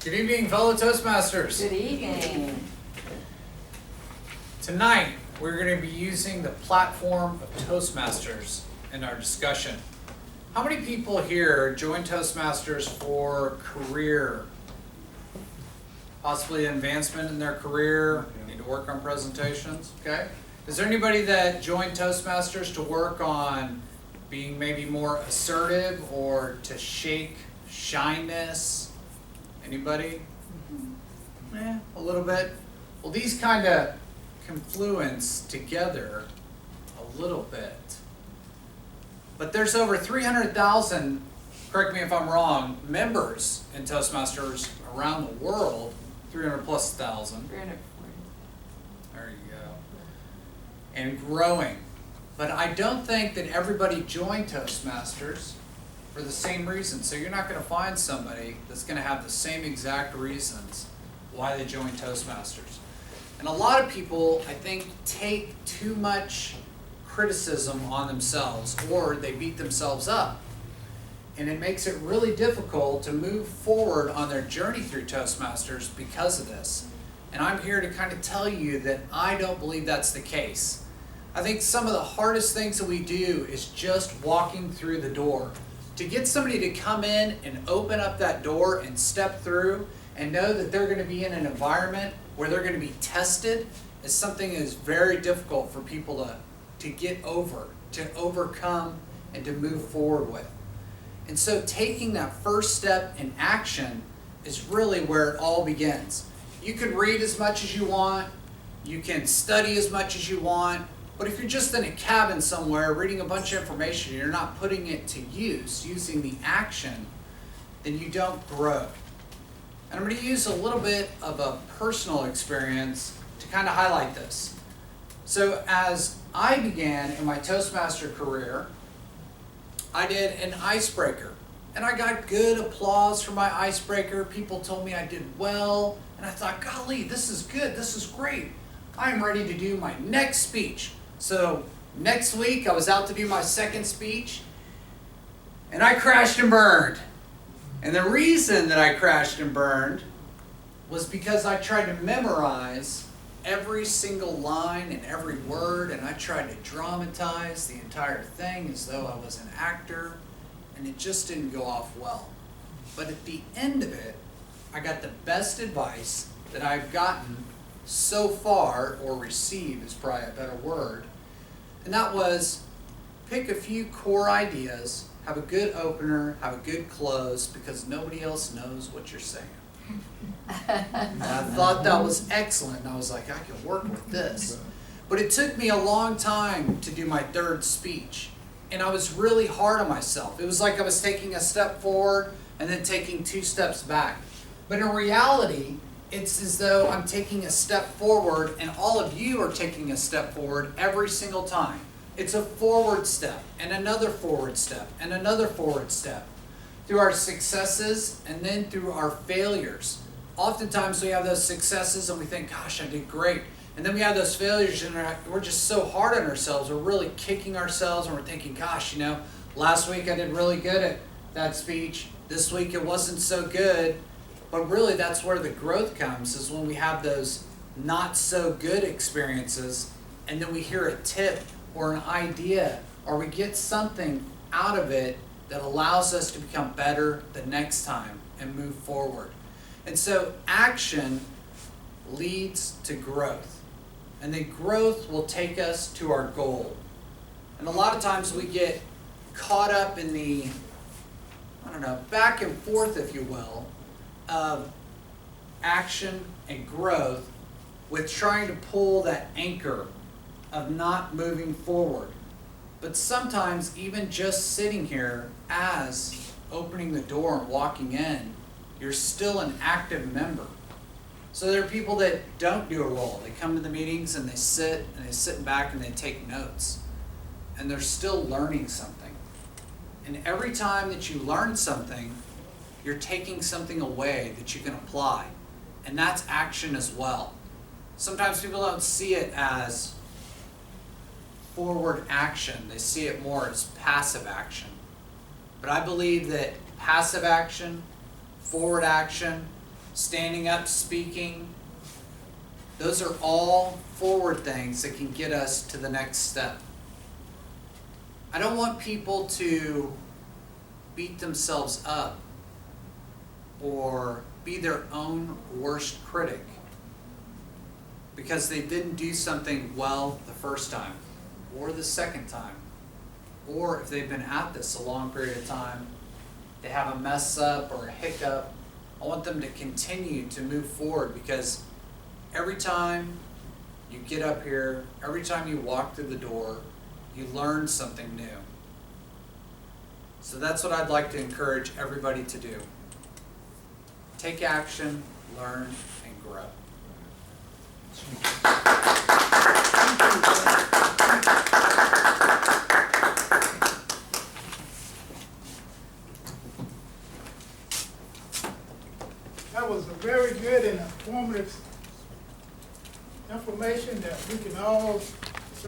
Good evening, fellow Toastmasters. Good evening. Tonight, we're going to be using the platform of Toastmasters in our discussion. How many people here join Toastmasters for career? Possibly advancement in their career, need to work on presentations, okay? Is there anybody that joined Toastmasters to work on being maybe more assertive or to shake shyness? Anybody? A little bit. Well, these kind of confluence together a little bit. But there's over 300,000, correct me if I'm wrong, members in Toastmasters around the world. 300 plus thousand. 340. There you go. And growing. But I don't think that everybody joined Toastmasters for the same reason. So you're not going to find somebody that's going to have the same exact reasons why they joined Toastmasters. And a lot of people, I think, take too much criticism on themselves, or they beat themselves up. And it makes it really difficult to move forward on their journey through Toastmasters because of this. And I'm here to kind of tell you that I don't believe that's the case. I think some of the hardest things that we do is just walking through the door. To get somebody to come in and open up that door and step through and know that they're going to be in an environment where they're going to be tested is something that is very difficult for people to get over, to overcome, and to move forward with. And so taking that first step in action is really where it all begins. You can read as much as you want, you can study as much as you want, but if you're just in a cabin somewhere reading a bunch of information and you're not putting it to use, using the action, then you don't grow. And I'm going to use a little bit of a personal experience to kind of highlight this. So as I began in my Toastmaster career, I did an icebreaker. And I got good applause for my icebreaker. People told me I did well. And I thought, golly, this is good. This is great. I am ready to do my next speech. So next week, I was out to do my second speech. And I crashed and burned. And the reason that I crashed and burned was because I tried to memorize every single line and every word, and I tried to dramatize the entire thing as though I was an actor, and it just didn't go off well. But at the end of it, I got the best advice that I've gotten so far, or received is probably a better word, and that was pick a few core ideas, have a good opener, have a good close, because nobody else knows what you're saying. And I thought that was excellent, and I was like, I can work with this. But it took me a long time to do my third speech, and I was really hard on myself. It was like I was taking a step forward and then taking 2 steps back. But in reality, it's as though I'm taking a step forward, and all of you are taking a step forward every single time. It's a forward step, and another forward step, and another forward step. Through our successes, and then through our failures. Oftentimes we have those successes and we think, gosh, I did great. And then we have those failures and we're just so hard on ourselves. We're really kicking ourselves and we're thinking, gosh, last week I did really good at that speech. This week it wasn't so good. But really that's where the growth comes, is when we have those not so good experiences and then we hear a tip or an idea or we get something out of it that allows us to become better the next time and move forward. And so action leads to growth. And then growth will take us to our goal. And a lot of times we get caught up in the, back and forth, if you will, of action and growth with trying to pull that anchor of not moving forward. But sometimes even just sitting here as opening the door and walking in, you're still an active member. So there are people that don't do a role. They come to the meetings and they sit back and they take notes. And they're still learning something. And every time that you learn something, you're taking something away that you can apply. And that's action as well. Sometimes people don't see it as forward action. They see it more as passive action. But I believe that passive action, forward action, standing up, speaking. Those are all forward things that can get us to the next step. I don't want people to beat themselves up or be their own worst critic because they didn't do something well the first time or the second time, or if they've been at this a long period of time, they have a mess up or a hiccup. I want them to continue to move forward, because every time you get up here, every time you walk through the door, you learn something new. So that's what I'd like to encourage everybody to do. Take action, learn, and grow. That was a very good and informative information that we can all